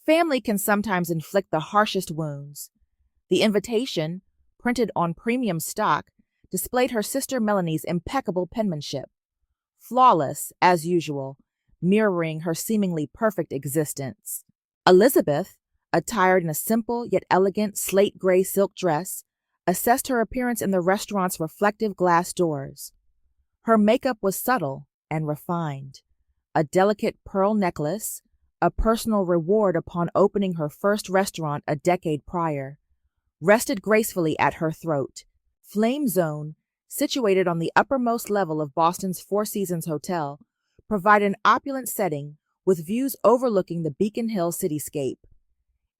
Family can sometimes inflict the harshest wounds. The invitation, printed on premium stock, displayed her sister Melanie's impeccable penmanship, flawless, as usual, mirroring her seemingly perfect existence. Elizabeth, attired in a simple yet elegant slate gray silk dress, assessed her appearance in the restaurant's reflective glass doors. Her makeup was subtle and refined. A delicate pearl necklace, a personal reward upon opening her first restaurant a decade prior, rested gracefully at her throat. Flame Zone, situated on the uppermost level of Boston's Four Seasons Hotel, provided an opulent setting with views overlooking the Beacon Hill cityscape.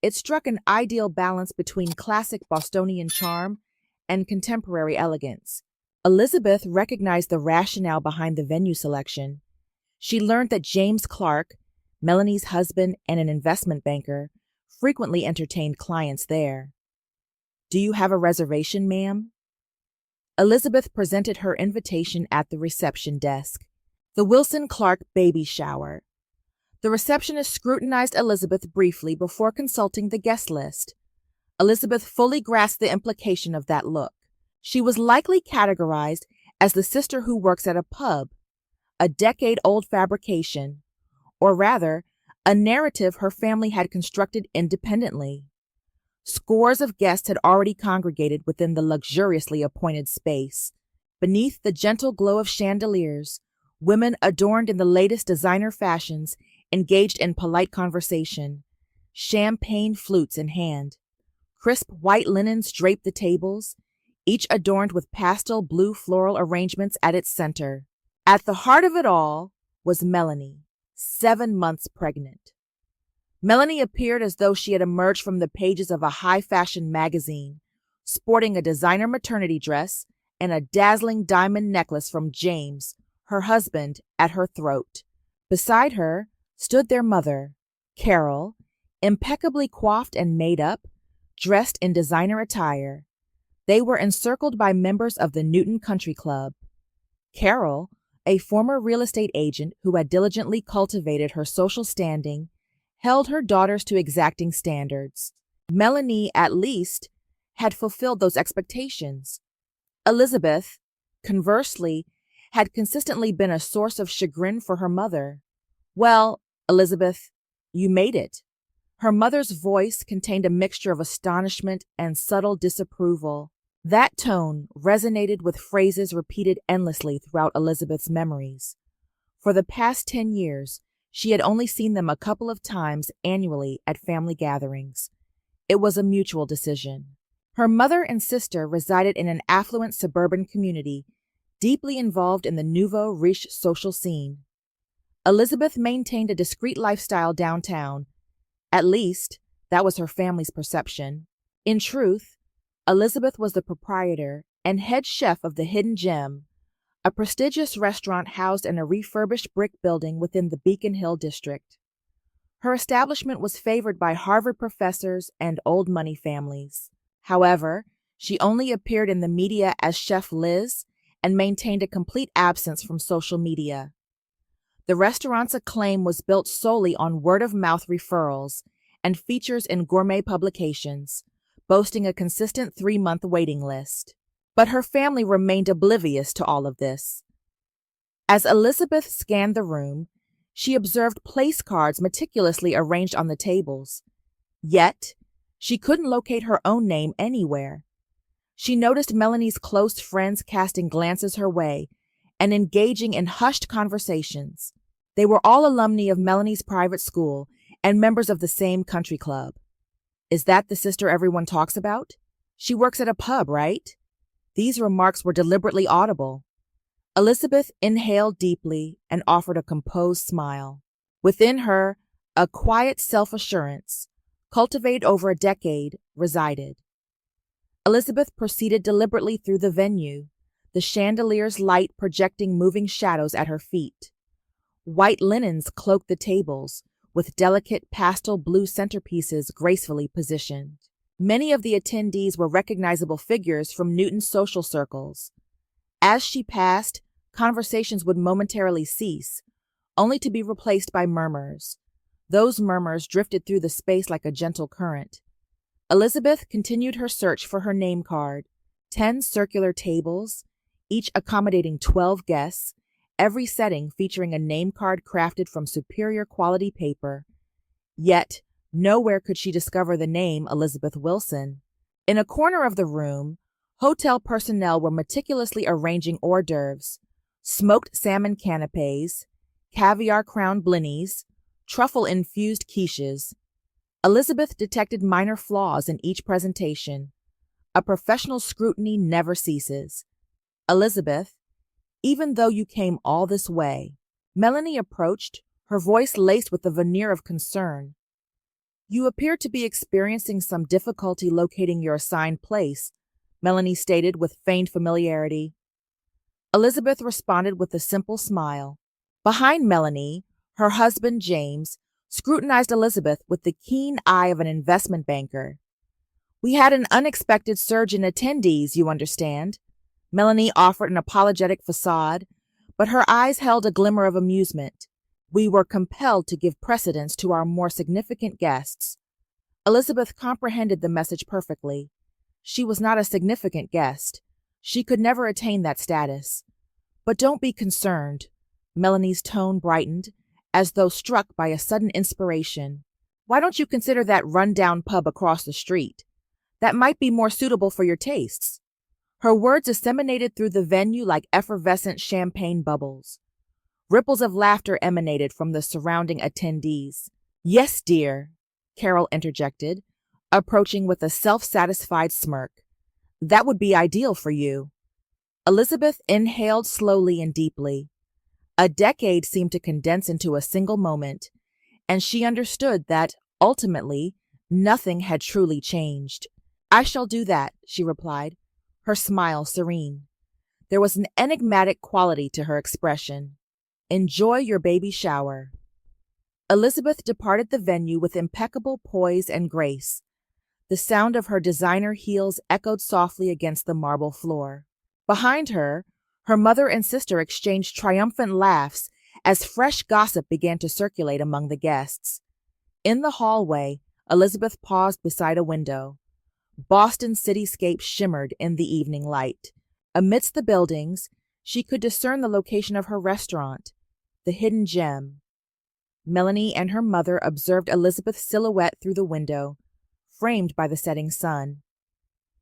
It struck an ideal balance between classic Bostonian charm and contemporary elegance. Elizabeth recognized the rationale behind the venue selection. She learned that James Clark, Melanie's husband and an investment banker, frequently entertained clients there. "Do you have a reservation, ma'am?" Elizabeth presented her invitation at the reception desk. The Wilson Clark baby shower. The receptionist scrutinized Elizabeth briefly before consulting the guest list. Elizabeth fully grasped the implication of that look. She was likely categorized as the sister who works at a pub, a decade-old fabrication, or rather, a narrative her family had constructed independently. Scores of guests had already congregated within the luxuriously appointed space. Beneath the gentle glow of chandeliers, women adorned in the latest designer fashions engaged in polite conversation, champagne flutes in hand. Crisp white linens draped the tables, each adorned with pastel blue floral arrangements at its center. At the heart of it all was Melanie, 7 months pregnant. Melanie appeared as though she had emerged from the pages of a high-fashion magazine, sporting a designer maternity dress and a dazzling diamond necklace from James, her husband, at her throat. Beside her stood their mother, Carol, impeccably coiffed and made up, dressed in designer attire. They were encircled by members of the Newton Country Club. Carol, a former real estate agent who had diligently cultivated her social standing, held her daughters to exacting standards. Melanie, at least, had fulfilled those expectations. Elizabeth, conversely, had consistently been a source of chagrin for her mother. "Well, Elizabeth, you made it." Her mother's voice contained a mixture of astonishment and subtle disapproval. That tone resonated with phrases repeated endlessly throughout Elizabeth's memories. For the past 10 years, she had only seen them a couple of times annually at family gatherings. It was a mutual decision. Her mother and sister resided in an affluent suburban community, deeply involved in the nouveau riche social scene. Elizabeth maintained a discreet lifestyle downtown. At least, that was her family's perception. In truth, Elizabeth was the proprietor and head chef of the Hidden Gem, a prestigious restaurant housed in a refurbished brick building within the Beacon Hill district. Her establishment was favored by Harvard professors and old money families. However, she only appeared in the media as Chef Liz and maintained a complete absence from social media. The restaurant's acclaim was built solely on word-of-mouth referrals and features in gourmet publications, boasting a consistent 3-month waiting list. But her family remained oblivious to all of this. As Elizabeth scanned the room, she observed place cards meticulously arranged on the tables. Yet, she couldn't locate her own name anywhere. She noticed Melanie's close friends casting glances her way and engaging in hushed conversations. They were all alumni of Melanie's private school and members of the same country club. "Is that the sister everyone talks about? She works at a pub, right?" These remarks were deliberately audible. Elizabeth inhaled deeply and offered a composed smile. Within her, a quiet self-assurance, cultivated over a decade, resided. Elizabeth proceeded deliberately through the venue, the chandelier's light projecting moving shadows at her feet. White linens cloaked the tables, with delicate pastel blue centerpieces gracefully positioned. Many of the attendees were recognizable figures from Newton's social circles. As she passed, conversations would momentarily cease, only to be replaced by murmurs. Those murmurs drifted through the space like a gentle current. Elizabeth continued her search for her name card. 10 circular tables, each accommodating 12 guests, every setting featuring a name card crafted from superior quality paper. Yet, nowhere could she discover the name Elizabeth Wilson. In a corner of the room, hotel personnel were meticulously arranging hors d'oeuvres, smoked salmon canapes, caviar-crowned blinis, truffle-infused quiches. Elizabeth detected minor flaws in each presentation. A professional scrutiny never ceases. Elizabeth, even though you came all this way, Melanie approached, her voice laced with a veneer of concern. You appear to be experiencing some difficulty locating your assigned place, Melanie stated with feigned familiarity. Elizabeth responded with a simple smile. Behind Melanie, her husband, James, scrutinized Elizabeth with the keen eye of an investment banker. We had an unexpected surge in attendees, you understand. Melanie offered an apologetic facade, but her eyes held a glimmer of amusement. We were compelled to give precedence to our more significant guests. Elizabeth comprehended the message perfectly. She was not a significant guest. She could never attain that status. But don't be concerned. Melanie's tone brightened, as though struck by a sudden inspiration. Why don't you consider that run-down pub across the street? That might be more suitable for your tastes. Her words disseminated through the venue like effervescent champagne bubbles. Ripples of laughter emanated from the surrounding attendees. Yes, dear, Carol interjected, approaching with a self-satisfied smirk. That would be ideal for you. Elizabeth inhaled slowly and deeply. A decade seemed to condense into a single moment, and she understood that, ultimately, nothing had truly changed. I shall do that, she replied, her smile serene. There was an enigmatic quality to her expression. Enjoy your baby shower. Elizabeth departed the venue with impeccable poise and grace. The sound of her designer heels echoed softly against the marble floor. Behind her, her mother and sister exchanged triumphant laughs as fresh gossip began to circulate among the guests. In the hallway, Elizabeth paused beside a window. Boston's cityscape shimmered in the evening light. Amidst the buildings, she could discern the location of her restaurant, the hidden gem. Melanie and her mother observed Elizabeth's silhouette through the window, framed by the setting sun.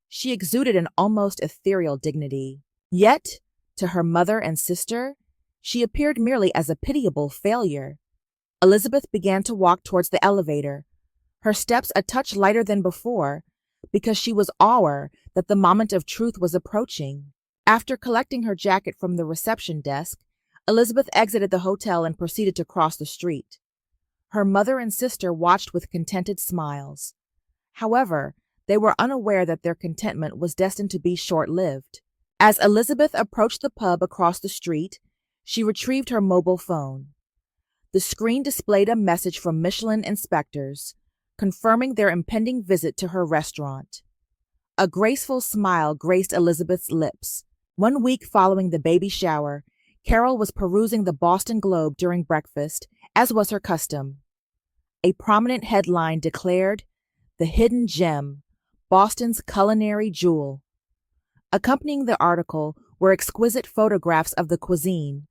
She exuded an almost ethereal dignity. Yet, to her mother and sister, she appeared merely as a pitiable failure. Elizabeth began to walk towards the elevator, her steps a touch lighter than before, because she was aware that the moment of truth was approaching. After collecting her jacket from the reception desk, Elizabeth exited the hotel and proceeded to cross the street. Her mother and sister watched with contented smiles. However, they were unaware that their contentment was destined to be short-lived. As Elizabeth approached the pub across the street, she retrieved her mobile phone. The screen displayed a message from Michelin inspectors, confirming their impending visit to her restaurant. A graceful smile graced Elizabeth's lips. 1 week following the baby shower, Carol was perusing the Boston Globe during breakfast, as was her custom. A prominent headline declared, "The Hidden Gem, Boston's Culinary Jewel." Accompanying the article were exquisite photographs of the cuisine,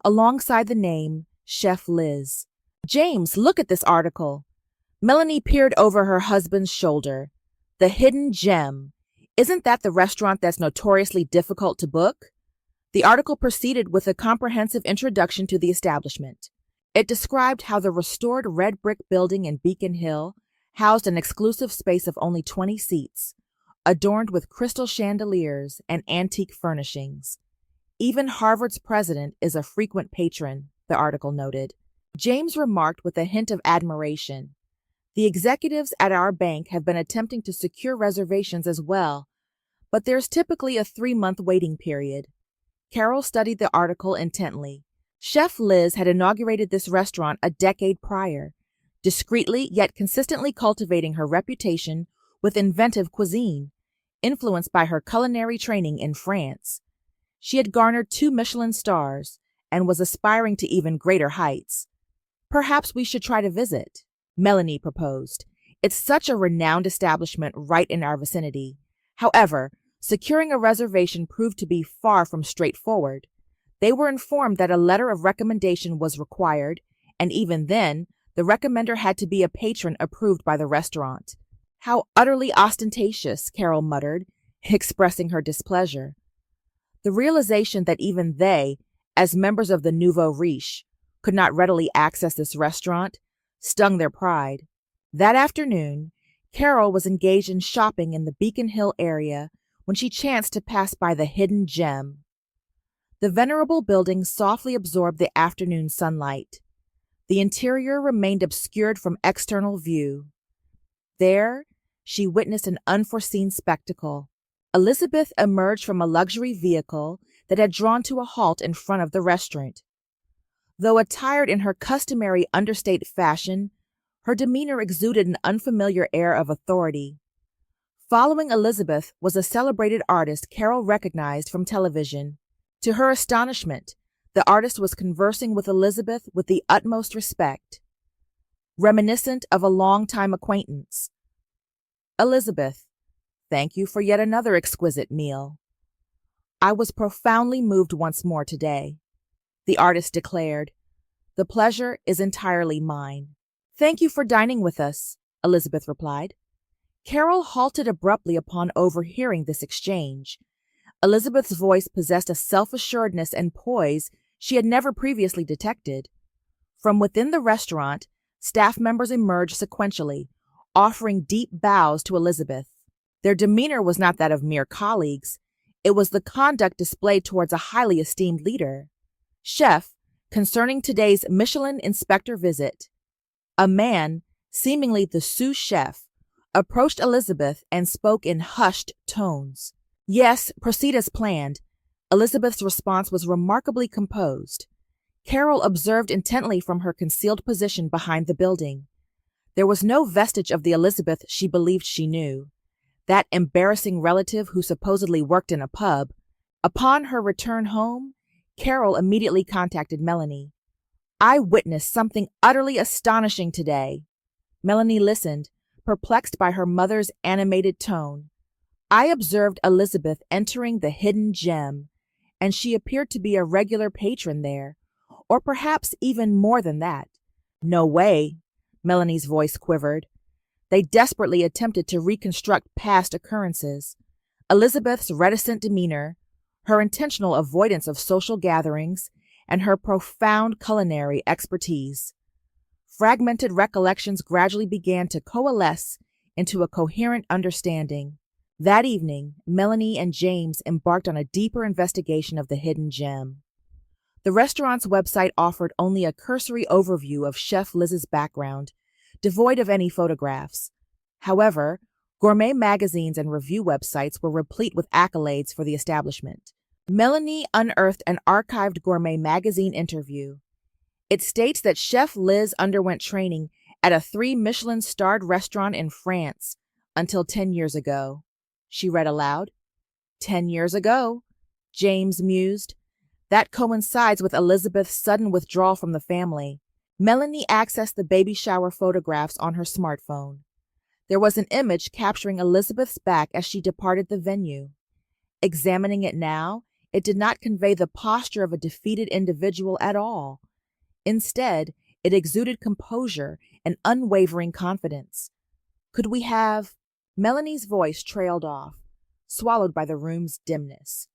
alongside the name Chef Liz. "James, look at this article." Melanie peered over her husband's shoulder. "The Hidden Gem. Isn't that the restaurant that's notoriously difficult to book?" The article proceeded with a comprehensive introduction to the establishment. It described how the restored red brick building in Beacon Hill housed an exclusive space of only 20 seats, adorned with crystal chandeliers and antique furnishings. Even Harvard's president is a frequent patron, the article noted. James remarked with a hint of admiration. "The executives at our bank have been attempting to secure reservations as well, but there's typically a 3-month waiting period." Carol studied the article intently. Chef Liz had inaugurated this restaurant a decade prior, discreetly yet consistently cultivating her reputation with inventive cuisine, influenced by her culinary training in France. She had garnered 2 Michelin stars and was aspiring to even greater heights. "Perhaps we should try to visit." Melanie proposed. "It's such a renowned establishment right in our vicinity." However, securing a reservation proved to be far from straightforward. They were informed that a letter of recommendation was required, and even then, the recommender had to be a patron approved by the restaurant. "How utterly ostentatious," Carol muttered, expressing her displeasure. The realization that even they, as members of the nouveau riche, could not readily access this restaurant stung their pride. That afternoon, Carol was engaged in shopping in the Beacon Hill area when she chanced to pass by the Hidden Gem. The venerable building softly absorbed the afternoon sunlight. The interior remained obscured from external view. There, she witnessed an unforeseen spectacle. Elizabeth emerged from a luxury vehicle that had drawn to a halt in front of the restaurant. Though attired in her customary understated fashion, her demeanor exuded an unfamiliar air of authority. Following Elizabeth was a celebrated artist Carol recognized from television. To her astonishment, the artist was conversing with Elizabeth with the utmost respect, reminiscent of a long-time acquaintance. "Elizabeth, thank you for yet another exquisite meal. I was profoundly moved once more today," the artist declared. "The pleasure is entirely mine." "Thank you for dining with us," Elizabeth replied. Carol halted abruptly upon overhearing this exchange. Elizabeth's voice possessed a self-assuredness and poise she had never previously detected. From within the restaurant, staff members emerged sequentially, offering deep bows to Elizabeth. Their demeanor was not that of mere colleagues. It was the conduct displayed towards a highly esteemed leader. "Chef, concerning today's Michelin inspector visit." A man, seemingly the sous chef, approached Elizabeth and spoke in hushed tones. "Yes, proceed as planned." Elizabeth's response was remarkably composed. Carol observed intently from her concealed position behind the building. There was no vestige of the Elizabeth she believed she knew, that embarrassing relative who supposedly worked in a pub. Upon her return home, Carol immediately contacted Melanie. "I witnessed something utterly astonishing today." Melanie listened, perplexed by her mother's animated tone. "I observed Elizabeth entering the Hidden Gem, and she appeared to be a regular patron there, or perhaps even more than that." "No way," Melanie's voice quivered. They desperately attempted to reconstruct past occurrences. Elizabeth's reticent demeanor, her intentional avoidance of social gatherings, and her profound culinary expertise. Fragmented recollections gradually began to coalesce into a coherent understanding. That evening, Melanie and James embarked on a deeper investigation of the Hidden Gem. The restaurant's website offered only a cursory overview of Chef Liz's background, devoid of any photographs. However, gourmet magazines and review websites were replete with accolades for the establishment. Melanie unearthed an archived gourmet magazine interview. It states that Chef Liz underwent training at a 3 Michelin-starred restaurant in France until 10 years ago. She read aloud. 10 years ago, James mused. That coincides with Elizabeth's sudden withdrawal from the family. Melanie accessed the baby shower photographs on her smartphone. There was an image capturing Elizabeth's back as she departed the venue. Examining it now, it did not convey the posture of a defeated individual at all. Instead, it exuded composure and unwavering confidence. "Could we have—" Melanie's voice trailed off, swallowed by the room's dimness.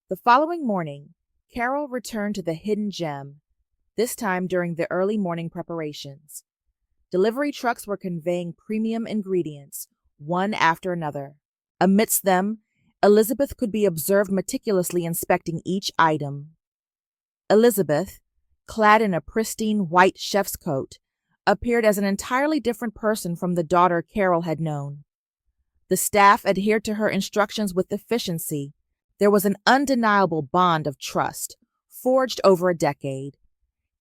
The following morning, Carol returned to the Hidden Gem, this time during the early morning preparations. Delivery trucks were conveying premium ingredients, one after another. Amidst them, Elizabeth could be observed meticulously inspecting each item. Elizabeth, clad in a pristine white chef's coat, appeared as an entirely different person from the daughter Carol had known. The staff adhered to her instructions with efficiency. There was an undeniable bond of trust, forged over a decade.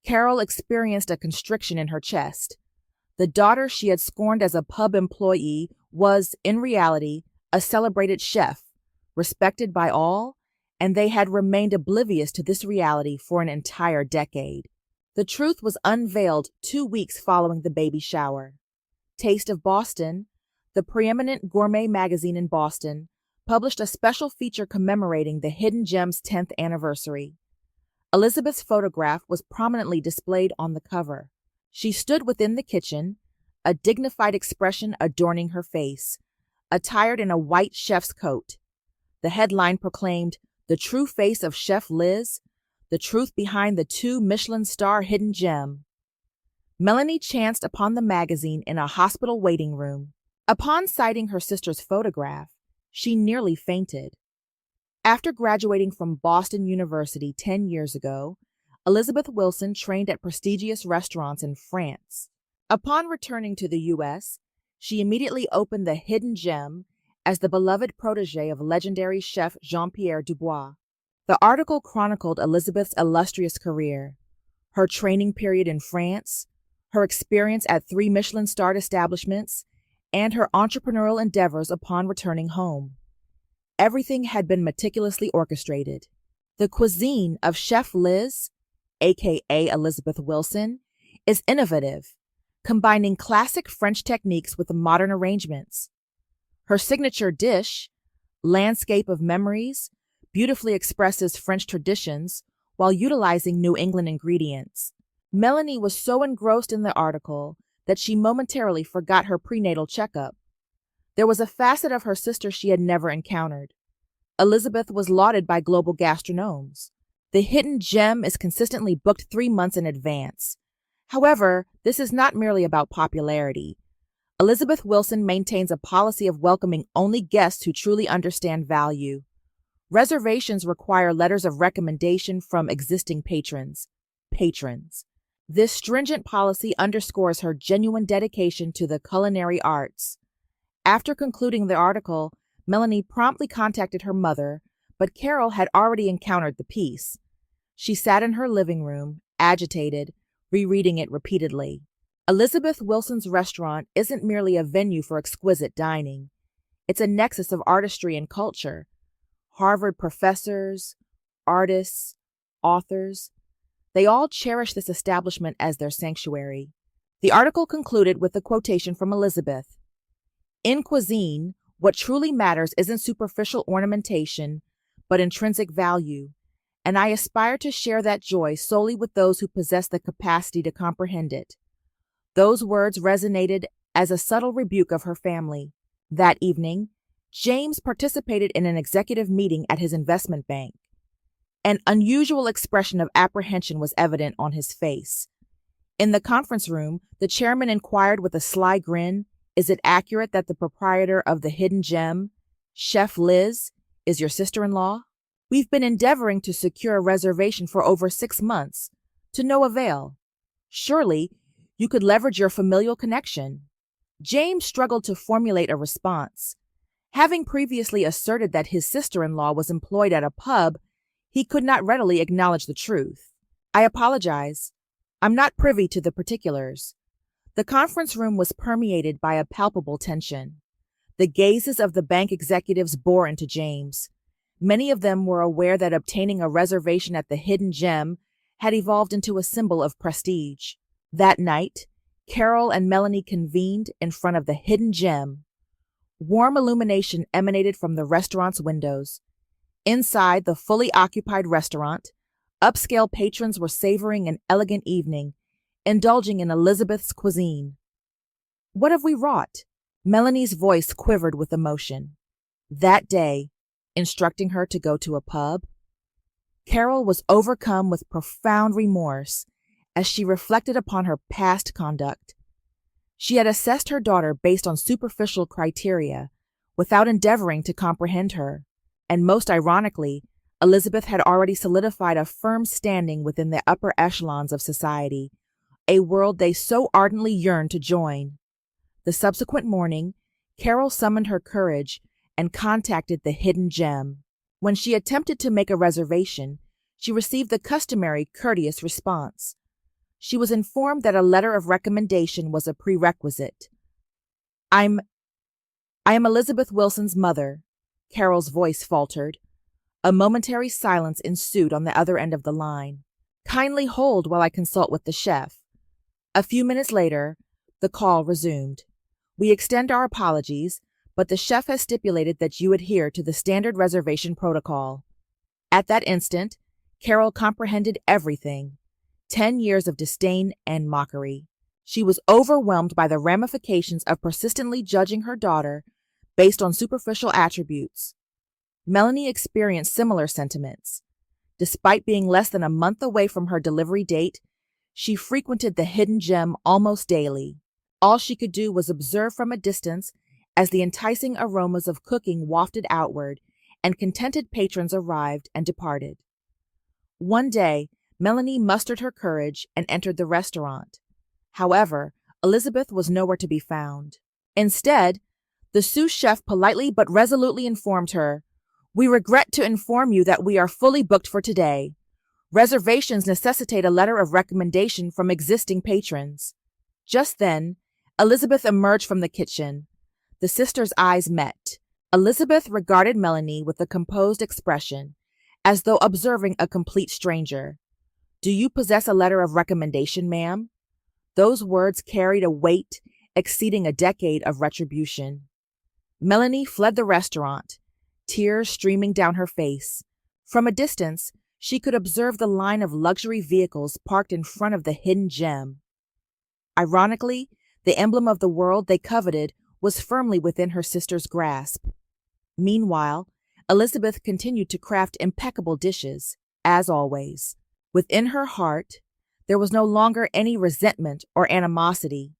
Carol experienced a constriction in her chest. The daughter she had scorned as a pub employee was, in reality, a celebrated chef, respected by all, and they had remained oblivious to this reality for an entire decade. The truth was unveiled 2 weeks following the baby shower. Taste of Boston, the preeminent gourmet magazine in Boston, published a special feature commemorating the Hidden Gem's 10th anniversary. Elizabeth's photograph was prominently displayed on the cover. She stood within the kitchen, a dignified expression adorning her face, attired in a white chef's coat. The headline proclaimed, "The True Face of Chef Liz, the Truth Behind the 2 Michelin Star Hidden Gem." Melanie chanced upon the magazine in a hospital waiting room. Upon sighting her sister's photograph, she nearly fainted. After graduating from Boston University 10 years ago, Elizabeth Wilson trained at prestigious restaurants in France. Upon returning to the U.S., she immediately opened the Hidden Gem as the beloved protégé of legendary chef Jean-Pierre Dubois. The article chronicled Elizabeth's illustrious career, her training period in France, her experience at 3 Michelin-starred establishments, and her entrepreneurial endeavors upon returning home. Everything had been meticulously orchestrated. The cuisine of Chef Liz, aka Elizabeth Wilson, is innovative, combining classic French techniques with modern arrangements. Her signature dish, Landscape of Memories, beautifully expresses French traditions while utilizing New England ingredients. Melanie was so engrossed in the article that she momentarily forgot her prenatal checkup. There was a facet of her sister she had never encountered. Elizabeth was lauded by global gastronomes. The Hidden Gem is consistently booked 3 months in advance. However, this is not merely about popularity. Elizabeth Wilson maintains a policy of welcoming only guests who truly understand value. Reservations require letters of recommendation from existing patrons. This stringent policy underscores her genuine dedication to the culinary arts. After concluding the article, Melanie promptly contacted her mother, but Carol had already encountered the piece. She sat in her living room, agitated, rereading it repeatedly. Elizabeth Wilson's restaurant isn't merely a venue for exquisite dining. It's a nexus of artistry and culture. Harvard professors, artists, authors, they all cherish this establishment as their sanctuary. The article concluded with a quotation from Elizabeth. "In cuisine, what truly matters isn't superficial ornamentation, but intrinsic value, and I aspire to share that joy solely with those who possess the capacity to comprehend it." Those words resonated as a subtle rebuke of her family. That evening, James participated in an executive meeting at his investment bank. An unusual expression of apprehension was evident on his face. In the conference room, the chairman inquired with a sly grin, "Is it accurate that the proprietor of the Hidden Gem, Chef Liz, is your sister-in-law? We've been endeavoring to secure a reservation for over 6 months, to no avail. Surely, you could leverage your familial connection." James struggled to formulate a response. Having previously asserted that his sister-in-law was employed at a pub, he could not readily acknowledge the truth. "I apologize. I'm not privy to the particulars." The conference room was permeated by a palpable tension. The gazes of the bank executives bore into James. Many of them were aware that obtaining a reservation at the Hidden Gem had evolved into a symbol of prestige. That night, Carol and Melanie convened in front of the Hidden Gem. Warm illumination emanated from the restaurant's windows. Inside the fully occupied restaurant, upscale patrons were savoring an elegant evening, indulging in Elizabeth's cuisine. "What have we wrought?" Melanie's voice quivered with emotion. That day, instructing her to go to a pub, Carol was overcome with profound remorse as she reflected upon her past conduct. She had assessed her daughter based on superficial criteria, without endeavoring to comprehend her, and most ironically, Elizabeth had already solidified a firm standing within the upper echelons of society, a world they so ardently yearned to join. The subsequent morning, Carol summoned her courage and contacted the Hidden Gem. When she attempted to make a reservation, she received the customary courteous response. She was informed that a letter of recommendation was a prerequisite. I am Elizabeth Wilson's mother," Carol's voice faltered. A momentary silence ensued on the other end of the line. Kindly hold while I consult with the chef. A few minutes later, the call resumed. We extend our apologies, but the chef has stipulated that you adhere to the standard reservation protocol. At that instant, Carol comprehended everything. 10 years of disdain and mockery. She was overwhelmed by the ramifications of persistently judging her daughter based on superficial attributes. Melanie experienced similar sentiments. Despite being less than a month away from her delivery date, she frequented the hidden gem almost daily. All she could do was observe from a distance as the enticing aromas of cooking wafted outward and contented patrons arrived and departed. One day, Melanie mustered her courage and entered the restaurant. However, Elizabeth was nowhere to be found. Instead, the sous chef politely but resolutely informed her, "We regret to inform you that we are fully booked for today. Reservations necessitate a letter of recommendation from existing patrons." Just then, Elizabeth emerged from the kitchen. The sisters' eyes met. Elizabeth regarded Melanie with a composed expression, as though observing a complete stranger. "Do you possess a letter of recommendation, ma'am?" Those words carried a weight exceeding a decade of retribution. Melanie fled the restaurant, tears streaming down her face. From a distance, she could observe the line of luxury vehicles parked in front of the hidden gem. Ironically, the emblem of the world they coveted was firmly within her sister's grasp. Meanwhile, Elizabeth continued to craft impeccable dishes, as always. Within her heart, there was no longer any resentment or animosity.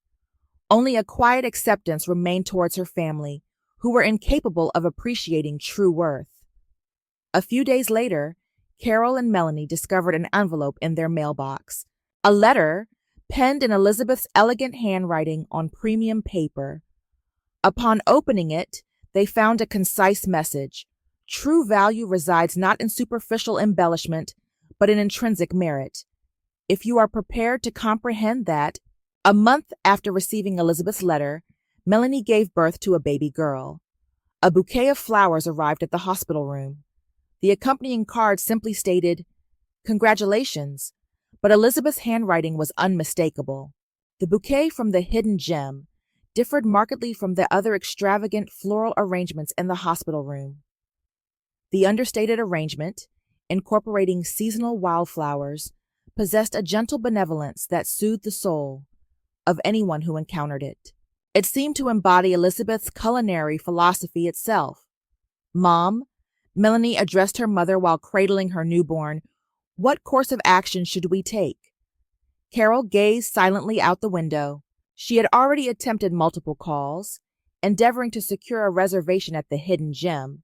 Only a quiet acceptance remained towards her family, who were incapable of appreciating true worth. A few days later, Carol and Melanie discovered an envelope in their mailbox, a letter penned in Elizabeth's elegant handwriting on premium paper. Upon opening it, they found a concise message. True value resides not in superficial embellishment, but in intrinsic merit. If you are prepared to comprehend that, a month after receiving Elizabeth's letter, Melanie gave birth to a baby girl. A bouquet of flowers arrived at the hospital room. The accompanying card simply stated, "Congratulations," but Elizabeth's handwriting was unmistakable. The bouquet from the hidden gem differed markedly from the other extravagant floral arrangements in the hospital room. The understated arrangement, incorporating seasonal wildflowers, possessed a gentle benevolence that soothed the soul of anyone who encountered it. It seemed to embody Elizabeth's culinary philosophy itself. "Mom," Melanie addressed her mother while cradling her newborn, "what course of action should we take?" Carol gazed silently out the window. She had already attempted multiple calls, endeavoring to secure a reservation at the hidden gem,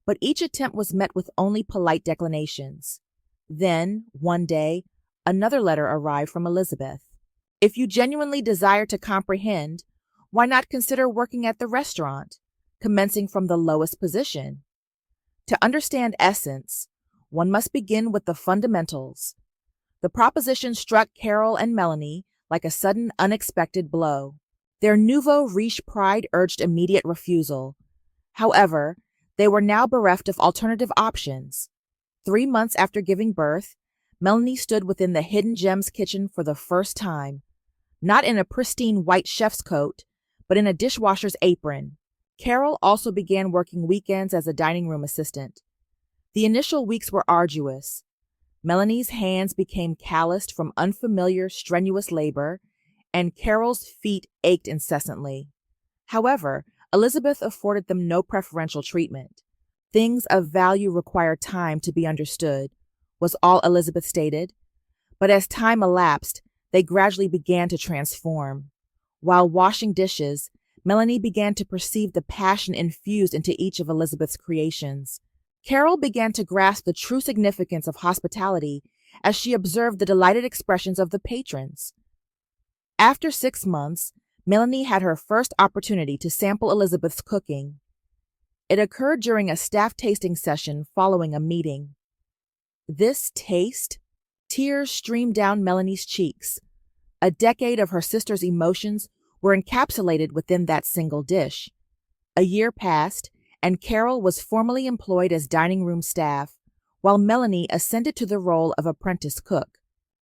but each attempt was met with only polite declinations. Then, one day, another letter arrived from Elizabeth. "If you genuinely desire to comprehend, why not consider working at the restaurant, commencing from the lowest position? To understand essence, one must begin with the fundamentals." The proposition struck Carol and Melanie like a sudden, unexpected blow. Their nouveau riche pride urged immediate refusal. However, they were now bereft of alternative options. 3 months after giving birth, Melanie stood within the hidden gem's kitchen for the first time, not in a pristine white chef's coat, but in a dishwasher's apron. Carol also began working weekends as a dining room assistant. The initial weeks were arduous. Melanie's hands became calloused from unfamiliar, strenuous labor, and Carol's feet ached incessantly. However, Elizabeth afforded them no preferential treatment. "Things of value require time to be understood," was all Elizabeth stated. But as time elapsed, they gradually began to transform. While washing dishes, Melanie began to perceive the passion infused into each of Elizabeth's creations. Carol began to grasp the true significance of hospitality as she observed the delighted expressions of the patrons. After 6 months, Melanie had her first opportunity to sample Elizabeth's cooking. It occurred during a staff tasting session following a meeting. This taste, tears streamed down Melanie's cheeks. A decade of her sister's emotions were encapsulated within that single dish. A year passed, and Carol was formally employed as dining room staff, while Melanie ascended to the role of apprentice cook.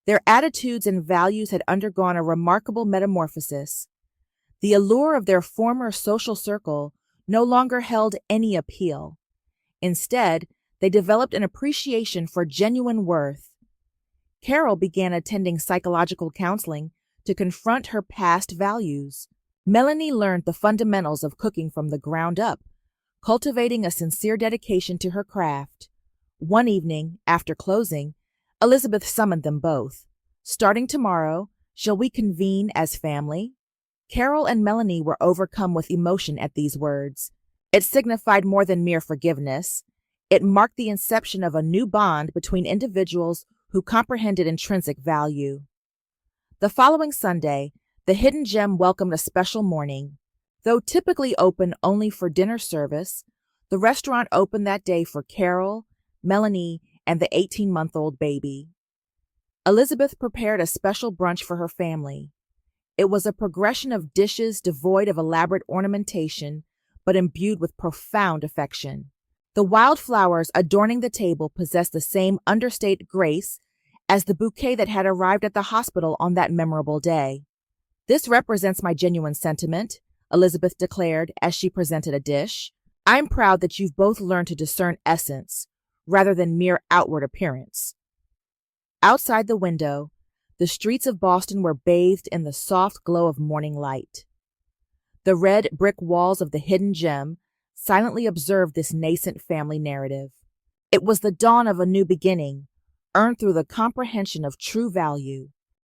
Their attitudes and values had undergone a remarkable metamorphosis. The allure of their former social circle no longer held any appeal. Instead, they developed an appreciation for genuine worth. Carol began attending psychological counseling to confront her past values. Melanie learned the fundamentals of cooking from the ground up, cultivating a sincere dedication to her craft. One evening, after closing, Elizabeth summoned them both. "Starting tomorrow, shall we convene as family?" Carol and Melanie were overcome with emotion at these words. It signified more than mere forgiveness. It marked the inception of a new bond between individuals who comprehended intrinsic value. The following Sunday, the Hidden Gem welcomed a special morning. Though typically open only for dinner service, the restaurant opened that day for Carol, Melanie, and the 18-month-old baby. Elizabeth prepared a special brunch for her family. It was a progression of dishes devoid of elaborate ornamentation, but imbued with profound affection. The wildflowers adorning the table possessed the same understated grace as the bouquet that had arrived at the hospital on that memorable day. "This represents my genuine sentiment," Elizabeth declared as she presented a dish. "I'm proud that you've both learned to discern essence, rather than mere outward appearance." Outside the window, the streets of Boston were bathed in the soft glow of morning light. The red brick walls of the Hidden Gem silently observed this nascent family narrative. It was the dawn of a new beginning, earned through the comprehension of true value.